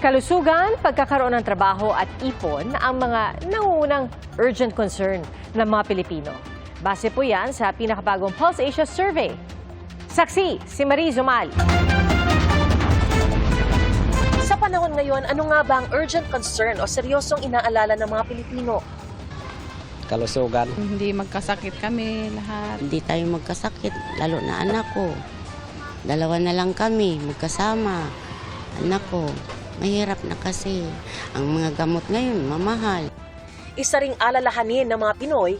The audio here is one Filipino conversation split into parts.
Kalusugan, pagkakaroon ng trabaho at ipon ang mga nangungunang urgent concern ng mga Pilipino. Base po yan sa pinakabagong Pulse Asia Survey. Saksi, si Mariz Umali. Sa panahon ngayon, ano nga ba ang urgent concern o seryosong inaalala ng mga Pilipino? Kalusugan. Hindi magkasakit kami lahat. Hindi tayo magkasakit, lalo na anak ko. Dalawa na lang kami, magkasama. Anak ko, mahirap na kasi. Ang mga gamot ngayon, mamahal. Isa ring alalahanin ng mga Pinoy,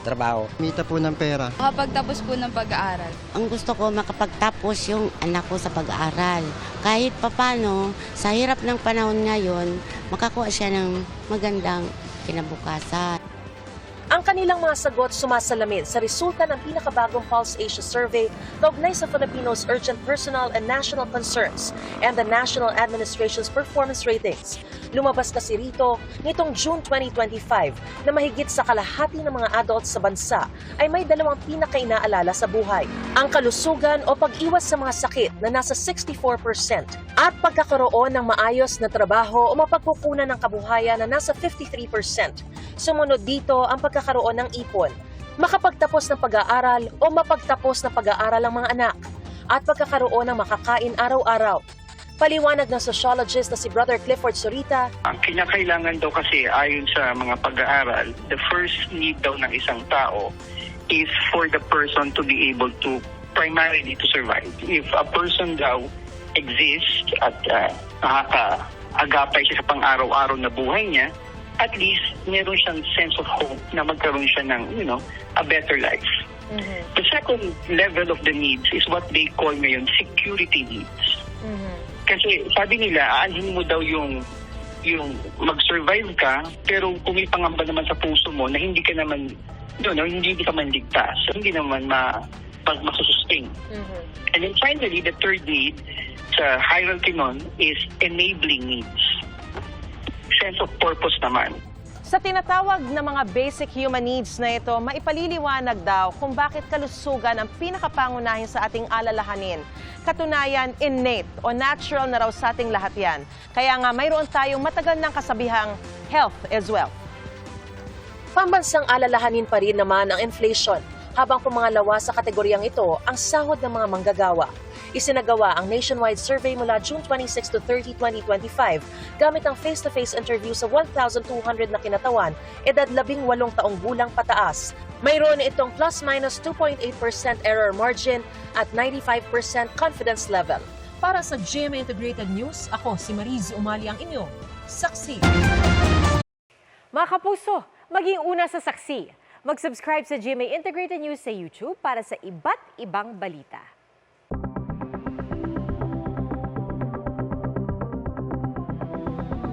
Trabaho. Kumita po ng pera. Makapagtapos po ng pag-aaral. Ang gusto ko makapagtapos yung anak ko sa pag-aaral. Kahit papano, sa hirap ng panahon ngayon, makakuha siya ng magandang kinabukasan. ang kanilang mga sagot sumasalamin sa resulta ng pinakabagong Pulse Asia Survey kaugnay sa Filipinos' urgent personal and national concerns and the National Administration's performance ratings. Lumabas kasi rito nitong June 2025 na mahigit sa kalahati ng mga adults sa bansa ay may dalawang pinakainaalala sa buhay. Ang kalusugan o pag-iwas sa mga sakit na nasa 64% at pagkakaroon ng maayos na trabaho o mapagkukunan ng kabuhayan na nasa 53%. Sumunod dito ang pagkakaroon ng ipon, makapagtapos ng pag-aaral o mapagtapos ng pag-aaral ang mga anak, at pagkakaroon ng makakain araw-araw. Paliwanag ng sociologist na si Brother Clifford Sorita, ang kinakailangan daw kasi ayon sa mga pag-aaral, the first need daw ng isang tao is for the person to be able to primarily to survive. If a person daw exists at nakakaagapay siya sa pang-araw-araw na buhay niya, at least meron siyang sense of hope na magkaroon siya ng, a better life. Mm-hmm. The second level of the needs is what they call ngayon security needs. Mm-hmm. Kasi sabi nila, aanhin mo daw yung mag-survive ka, pero kung may pangamba naman sa puso mo na hindi ka naman, hindi ka man ligtas, hindi naman masusustain. Mm-hmm. And then finally, the third need sa hierarchy nun is enabling needs. Sense of purpose naman. Sa tinatawag na mga basic human needs na ito, maipaliliwanag daw kung bakit kalusugan ang pinakapangunahin sa ating alalahanin. Katunayan, innate o natural na raw sa ating lahat yan. Kaya nga mayroon tayong matagal ng kasabihang health is wealth. Pambansang alalahanin pa rin naman ang inflation, habang pumangalawa sa kategoryang ito ang sahod ng mga manggagawa. Isinagawa ang nationwide survey mula June 26 to 30, 2025 gamit ang face-to-face interview sa 1,200 na kinatawan, edad 18 taong gulang pataas. Mayroon itong plus-minus 2.8% error margin at 95% confidence level. Para sa GMA Integrated News, ako si Mariz Umali ang inyong saksi. Mga kapuso, maging una sa saksi. Mag-subscribe sa GMA Integrated News sa YouTube para sa iba't ibang balita.